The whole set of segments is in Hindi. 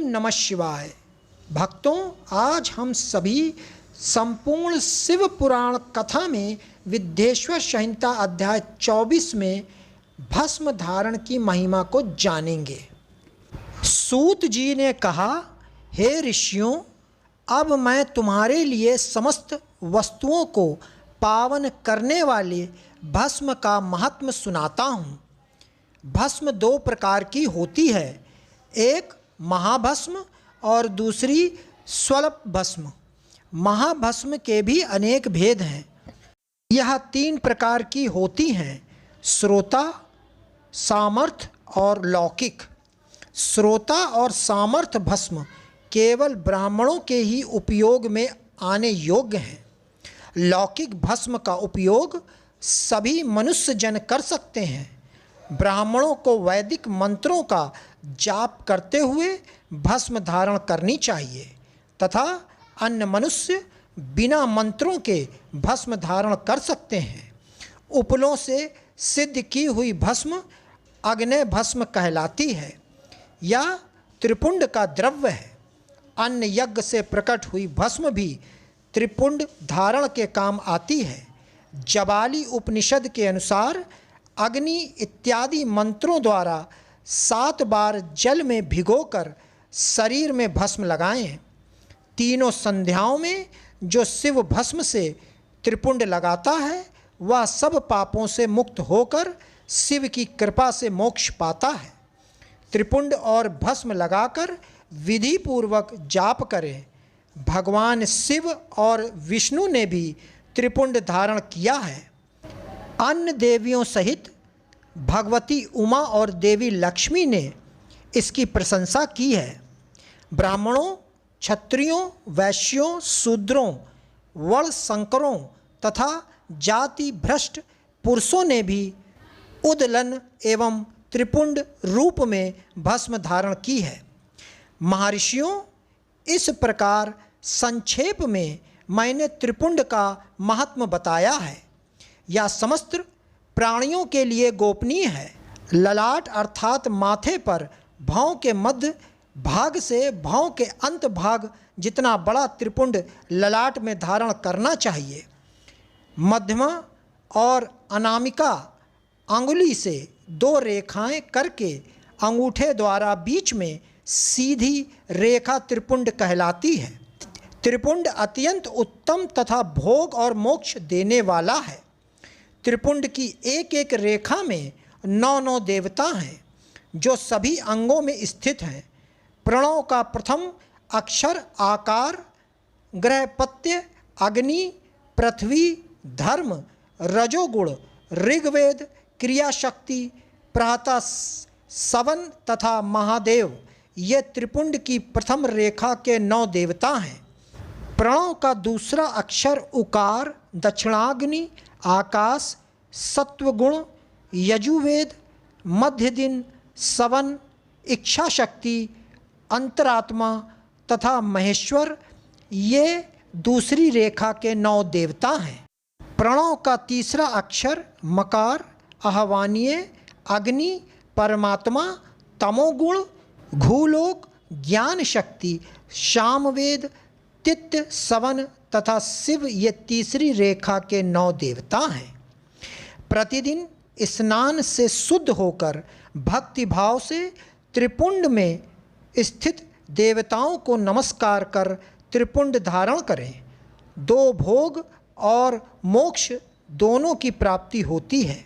नमः शिवाय। भक्तों, आज हम सभी संपूर्ण शिव पुराण कथा में विद्येश्वर संहिता अध्याय 24 में भस्म धारण की महिमा को जानेंगे। सूत जी ने कहा, हे ऋषियों, अब मैं तुम्हारे लिए समस्त वस्तुओं को पावन करने वाले भस्म का महात्म्य सुनाता हूँ। भस्म दो प्रकार की होती है, एक महाभस्म और दूसरी स्वल्प भस्म। महाभस्म के भी अनेक भेद हैं। यह तीन प्रकार की होती हैं, श्रोता, सामर्थ और लौकिक। श्रोता और सामर्थ भस्म केवल ब्राह्मणों के ही उपयोग में आने योग्य हैं। लौकिक भस्म का उपयोग सभी मनुष्य जन कर सकते हैं। ब्राह्मणों को वैदिक मंत्रों का जाप करते हुए भस्म धारण करनी चाहिए तथा अन्य मनुष्य बिना मंत्रों के भस्म धारण कर सकते हैं। उपलों से सिद्ध की हुई भस्म अग्नय भस्म कहलाती है या त्रिपुंड का द्रव्य है। अन्य यज्ञ से प्रकट हुई भस्म भी त्रिपुंड धारण के काम आती है। जबाली उपनिषद के अनुसार अग्नि इत्यादि मंत्रों द्वारा 7 बार जल में भिगोकर शरीर में भस्म लगाएं। तीनों संध्याओं में जो शिव भस्म से त्रिपुंड लगाता है वह सब पापों से मुक्त होकर शिव की कृपा से मोक्ष पाता है। त्रिपुंड और भस्म लगाकर विधि पूर्वक जाप करें। भगवान शिव और विष्णु ने भी त्रिपुंड धारण किया है। अन्य देवियों सहित भगवती उमा और देवी लक्ष्मी ने इसकी प्रशंसा की है। ब्राह्मणों, क्षत्रियों, वैश्यों, शूद्रों, वर्ण संकरों तथा जाति भ्रष्ट पुरुषों ने भी उदलन एवं त्रिपुंड रूप में भस्म धारण की है। महर्षियों, इस प्रकार संक्षेप में मैंने त्रिपुंड का महात्म्य बताया है। यह समस्त प्राणियों के लिए गोपनीय है। ललाट अर्थात माथे पर भौं के मध्य भाग से भौं के अंत भाग जितना बड़ा त्रिपुंड ललाट में धारण करना चाहिए। मध्यमा और अनामिका अंगुली से 2 रेखाएं करके अंगूठे द्वारा बीच में सीधी रेखा त्रिपुंड कहलाती है। त्रिपुंड अत्यंत उत्तम तथा भोग और मोक्ष देने वाला है। त्रिपुंड की एक एक रेखा में 9 देवता हैं जो सभी अंगों में स्थित हैं। प्रणव का प्रथम अक्षर आकार, ग्रहपत्य, अग्नि, पृथ्वी, धर्म, रजोगुण, ऋग्वेद, क्रियाशक्ति, प्रातः सवन तथा महादेव ये त्रिपुंड की प्रथम रेखा के 9 देवता हैं। प्रणव का दूसरा अक्षर उकार, दक्षिणाग्नि, आकाश, सत्वगुण, यजुर्वेद, मध्य दिन, सवन, इच्छा शक्ति, अंतरात्मा तथा महेश्वर ये दूसरी रेखा के 9 देवता हैं। प्रणव का तीसरा अक्षर मकार, आह्वानीय, अग्नि, परमात्मा, तमोगुण, भूलोक, ज्ञान शक्ति, सामवेद, तित्य, सवन तथा शिव ये तीसरी रेखा के 9 देवता हैं। प्रतिदिन स्नान से शुद्ध होकर भक्ति भाव से त्रिपुंड में स्थित देवताओं को नमस्कार कर त्रिपुंड धारण करें। 2 भोग और मोक्ष दोनों की प्राप्ति होती है।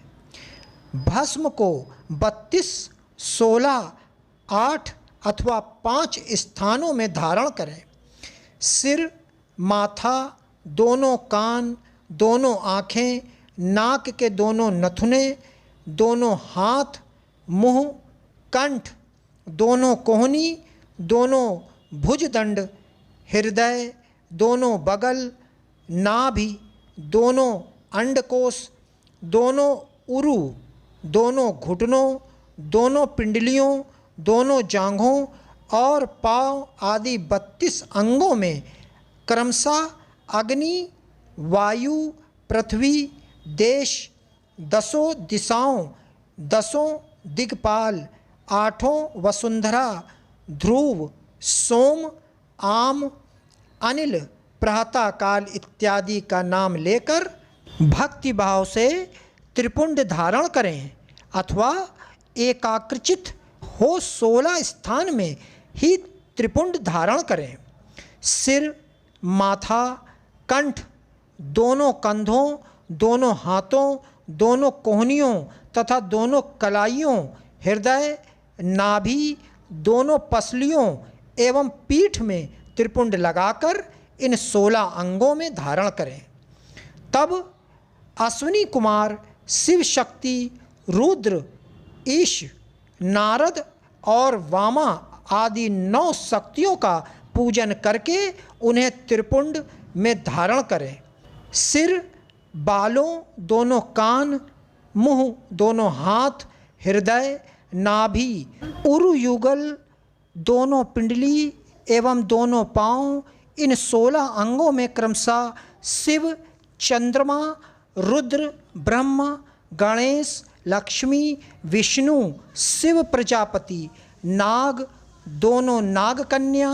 भस्म को 32, 16, 8 अथवा 5 स्थानों में धारण करें। सिर, माथा, दोनों कान, दोनों आँखें, नाक के दोनों नथुने, दोनों हाथ, मुंह, कंठ, दोनों कोहनी, दोनों भुजदंड, हृदय, दोनों बगल, नाभि, दोनों अंडकोश, दोनों उरु, दोनों घुटनों, दोनों पिंडलियों, दोनों जांघों और पांव आदि 32 अंगों में क्रमशः अग्नि, वायु, पृथ्वी, देश, 10 दिशाओं, 10 दिक्पाल, 8 वसुंधरा, ध्रुव, सोम, आम, अनिल, प्रातःकाल इत्यादि का नाम लेकर भक्ति भाव से त्रिपुंड धारण करें अथवा एकाग्रचित हो 16 स्थान में ही त्रिपुंड धारण करें। सिर, माथा, कंठ, दोनों कंधों, दोनों हाथों, दोनों कोहनियों तथा दोनों कलाइयों, हृदय, नाभि, दोनों पसलियों एवं पीठ में त्रिपुंड लगाकर इन 16 अंगों में धारण करें। तब अश्विनी कुमार शिव शक्ति, रुद्र, ईश, नारद और वामा आदि 9 शक्तियों का पूजन करके उन्हें त्रिपुंड में धारण करें। सिर, बालों, दोनों कान, मुंह, दोनों हाथ, हृदय, नाभि, उरु युगल, दोनों पिंडली एवं दोनों पांव, इन 16 अंगों में क्रमशः शिव, चंद्रमा, रुद्र, ब्रह्मा, गणेश, लक्ष्मी, विष्णु, शिव प्रजापति, नाग, दोनों नागकन्या,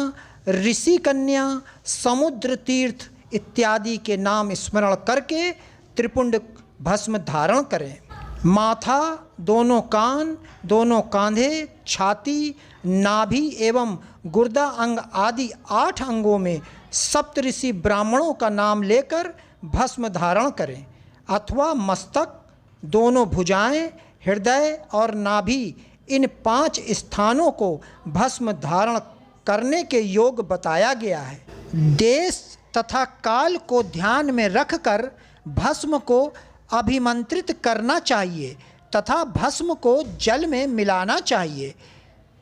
ऋषि कन्या, समुद्र तीर्थ इत्यादि के नाम स्मरण करके त्रिपुंड भस्म धारण करें। माथा, दोनों कान, दोनों कांधे, छाती, नाभि एवं गुर्दा अंग आदि 8 अंगों में सप्तऋषि ब्राह्मणों का नाम लेकर भस्म धारण करें अथवा मस्तक, दोनों भुजाएं, हृदय और नाभि, इन 5 स्थानों को भस्म धारण करने के योग बताया गया है। देश तथा काल को ध्यान में रखकर भस्म को अभिमंत्रित करना चाहिए तथा भस्म को जल में मिलाना चाहिए।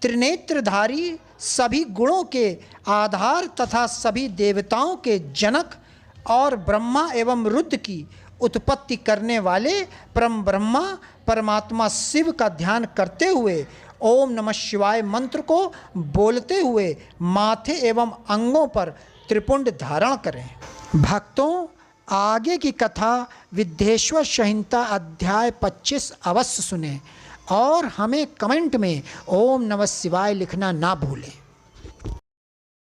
त्रिनेत्रधारी, सभी गुणों के आधार तथा सभी देवताओं के जनक और ब्रह्मा एवं रुद्र की उत्पत्ति करने वाले परम ब्रह्मा परमात्मा शिव का ध्यान करते हुए ओम नमः शिवाय मंत्र को बोलते हुए माथे एवं अंगों पर त्रिपुंड धारण करें। भक्तों, आगे की कथा विद्येश्वर संहिता अध्याय 25 अवश्य सुने और हमें कमेंट में ओम नमः शिवाय लिखना ना भूलें।